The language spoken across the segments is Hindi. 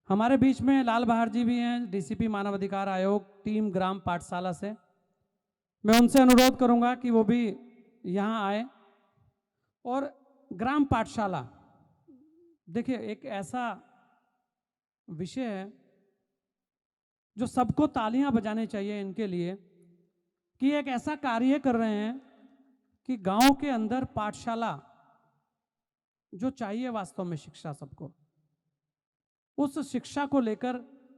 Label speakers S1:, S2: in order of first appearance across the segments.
S1: हमारे बीच में लाल बहार जी भी हैं, डीसीपी मानव अधिकार आयोग टीम ग्राम पाठशाला से। मैं उनसे अनुरोध करूंगा कि वो भी यहाँ आए। और ग्राम पाठशाला देखिए एक ऐसा विषय है जो सबको तालियां बजानी चाहिए इनके लिए कि एक ऐसा कार्य कर रहे हैं कि गांव के अंदर पाठशाला जो चाहिए वास्तव में शिक्षा सबको, उस शिक्षा को लेकर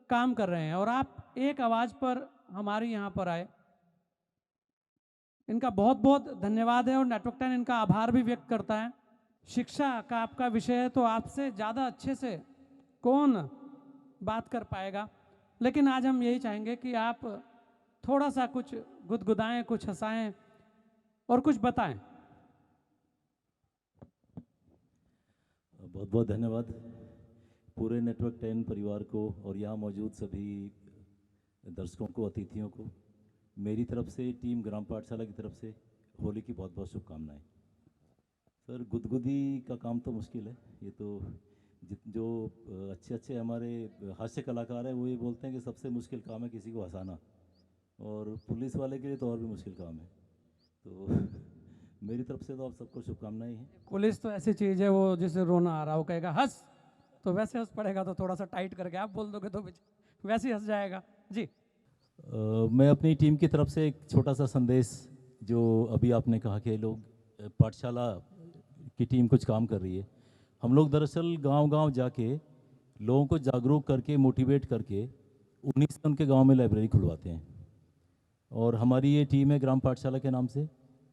S1: काम कर रहे हैं। और आप एक आवाज पर हमारे यहाँ पर आए, इनका बहुत बहुत धन्यवाद है। और नेटवर्क 10 इनका आभार भी व्यक्त करता है। शिक्षा का आपका विषय है तो आपसे ज़्यादा अच्छे से कौन बात कर पाएगा, लेकिन आज हम यही चाहेंगे कि आप थोड़ा सा कुछ गुदगुदाएं, कुछ हंसाएं और कुछ बताएं।
S2: बहुत बहुत धन्यवाद पूरे नेटवर्क 10 परिवार को और यहाँ मौजूद सभी दर्शकों को, अतिथियों को मेरी तरफ से, टीम ग्राम पाठशाला की तरफ से होली की बहुत बहुत शुभकामनाएं। सर, गुदगुदी का काम तो मुश्किल है। ये तो जो अच्छे अच्छे हमारे हास्य कलाकार हैं वो ये बोलते हैं कि सबसे मुश्किल काम है किसी को हंसाना, और पुलिस वाले के लिए तो और भी मुश्किल काम है। तो मेरी तरफ से तो आप सबको शुभकामनाएं हैं।
S1: पुलिस तो ऐसी चीज़ है, वो जिसे रोना आ रहा हो कहेगा हंस, तो वैसे हंस पड़ेगा। तो थोड़ा सा टाइट करके आप बोल दोगे तो वैसे ही हंस जाएगा जी।
S2: मैं अपनी टीम की तरफ से एक छोटा सा संदेश, जो अभी आपने कहा कि लोग पाठशाला की टीम कुछ काम कर रही है। हम लोग दरअसल गांव-गांव जाके लोगों को जागरूक करके, मोटिवेट करके उन्हीं से उनके गांव में लाइब्रेरी खुलवाते हैं। और हमारी ये टीम है ग्राम पाठशाला के नाम से,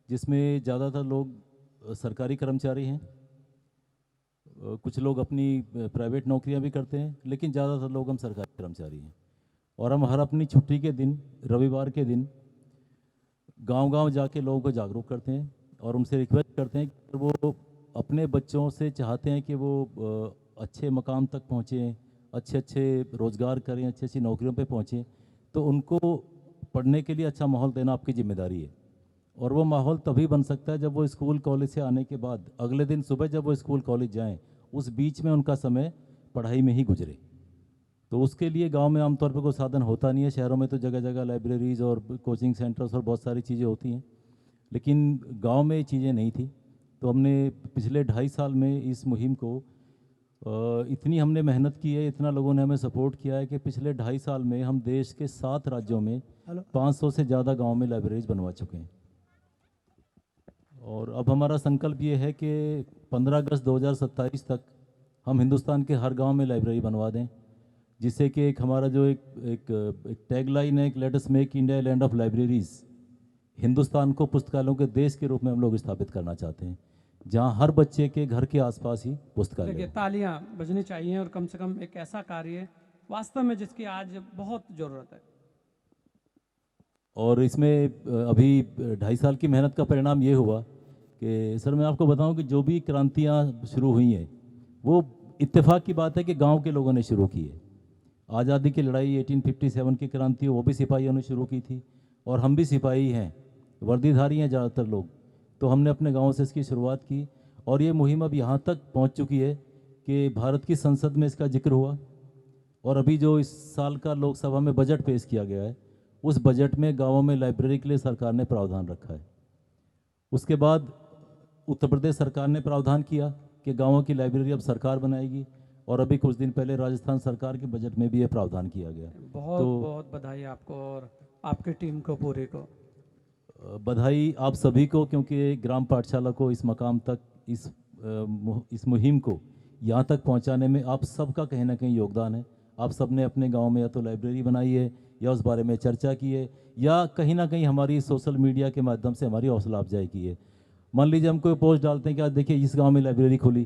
S2: जिसमें ज़्यादातर लोग सरकारी कर्मचारी हैं। कुछ लोग अपनी प्राइवेट नौकरियां भी करते हैं, लेकिन ज़्यादातर लोग हम सरकारी कर्मचारी हैं। और हम हर अपनी छुट्टी के दिन, रविवार के दिन गांव-गांव जाके लोगों को जागरूक करते हैं और उनसे रिक्वेस्ट करते हैं कि वो अपने बच्चों से चाहते हैं कि वो अच्छे मकाम तक पहुँचें, अच्छे अच्छे रोज़गार करें, अच्छी अच्छी नौकरियों पे पहुँचें। तो उनको पढ़ने के लिए अच्छा माहौल देना आपकी जिम्मेदारी है। और वो माहौल तभी बन सकता है जब वो स्कूल कॉलेज से आने के बाद अगले दिन सुबह जब वो स्कूल कॉलेज जाएँ, उस बीच में उनका समय पढ़ाई में ही गुजरे। तो उसके लिए गांव में आमतौर पर कोई साधन होता नहीं है। शहरों में तो जगह जगह लाइब्रेरीज और कोचिंग सेंटर्स और बहुत सारी चीज़ें होती हैं, लेकिन गांव में ये चीज़ें नहीं थी। तो हमने पिछले 2.5 साल में इस मुहिम को इतनी हमने मेहनत की है, इतना लोगों ने हमें सपोर्ट किया है कि पिछले 2.5 साल में हम देश के 7 राज्यों में 500 से ज़्यादा गाँव में लाइब्रेरीज बनवा चुके हैं। और अब हमारा संकल्प ये है कि 15 अगस्त 2027 तक हम हिंदुस्तान के हर गांव में लाइब्रेरी बनवा दें, जिससे कि एक हमारा जो एक टैगलाइन है, एक let us make India land of libraries. Hindustan को पुस्तकालयों के देश के रूप में हम लोग स्थापित करना चाहते हैं, जहां हर बच्चे के घर के आसपास ही पुस्तकालय
S1: देखिए
S2: हो।
S1: तालियां बजनी चाहिए, और कम से कम एक ऐसा कार्य वास्तव में जिसकी आज बहुत ज़रूरत है।
S2: और इसमें अभी 2.5 साल की मेहनत का परिणाम ये हुआ कि सर, मैं आपको बताऊं कि जो भी क्रांतियां शुरू हुई हैं वो इत्तेफाक की बात है कि गांव के लोगों ने शुरू की है। आज़ादी की लड़ाई 1857 की क्रांति, वो भी सिपाहियों ने शुरू की थी, और हम भी सिपाही हैं, वर्दीधारी हैं ज़्यादातर लोग। तो हमने अपने गांव से इसकी शुरुआत की, और ये मुहिम अब यहाँ तक पहुँच चुकी है कि भारत की संसद में इसका जिक्र हुआ। और अभी जो इस साल का लोकसभा में बजट पेश किया गया है, उस बजट में गाँवों में लाइब्रेरी के लिए सरकार ने प्रावधान रखा है। उसके बाद उत्तर प्रदेश सरकार ने प्रावधान किया कि गाँवों की लाइब्रेरी अब सरकार बनाएगी, और अभी कुछ दिन पहले राजस्थान सरकार के बजट में भी ये प्रावधान किया गया।
S1: बहुत
S2: तो
S1: बहुत बधाई आपको और आपकी टीम को पूरी को।
S2: बधाई आप सभी को, क्योंकि ग्राम पाठशाला को इस मकाम तक, इस मुहिम को यहाँ तक पहुँचाने में आप सबका कहीं ना कहीं योगदान है। आप सब ने अपने गांव में या तो लाइब्रेरी बनाई है, या उस बारे में चर्चा की है, या कहीं ना कहीं हमारी सोशल मीडिया के माध्यम से हमारी हौसला अफजाई की है। मान लीजिए हम कोई पोस्ट डालते हैं कि आज देखिए इस गांव में लाइब्रेरी खुली,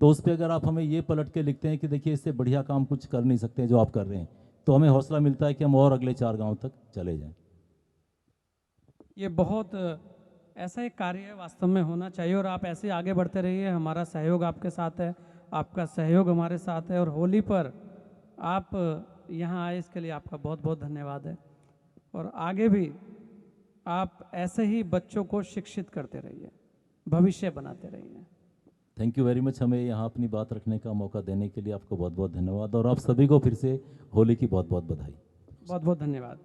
S2: तो उस पर अगर आप हमें ये पलट के लिखते हैं कि देखिए इससे बढ़िया काम कुछ कर नहीं सकते जो आप कर रहे हैं, तो हमें हौसला मिलता है कि हम और अगले 4 गाँव तक चले जाएँ।
S1: ये बहुत ऐसा एक कार्य है, वास्तव में होना चाहिए। और आप ऐसे आगे बढ़ते रहिए, हमारा सहयोग आपके साथ है, आपका सहयोग हमारे साथ है। और होली पर आप यहाँ आए, इसके लिए आपका बहुत बहुत धन्यवाद है। और आगे भी आप ऐसे ही बच्चों को शिक्षित करते रहिए, भविष्य बनाते रहिए।
S2: थैंक यू वेरी मच, हमें यहाँ अपनी बात रखने का मौका देने के लिए आपको बहुत बहुत धन्यवाद, और आप सभी को फिर से होली की बहुत बहुत बधाई।
S1: बहुत बहुत धन्यवाद।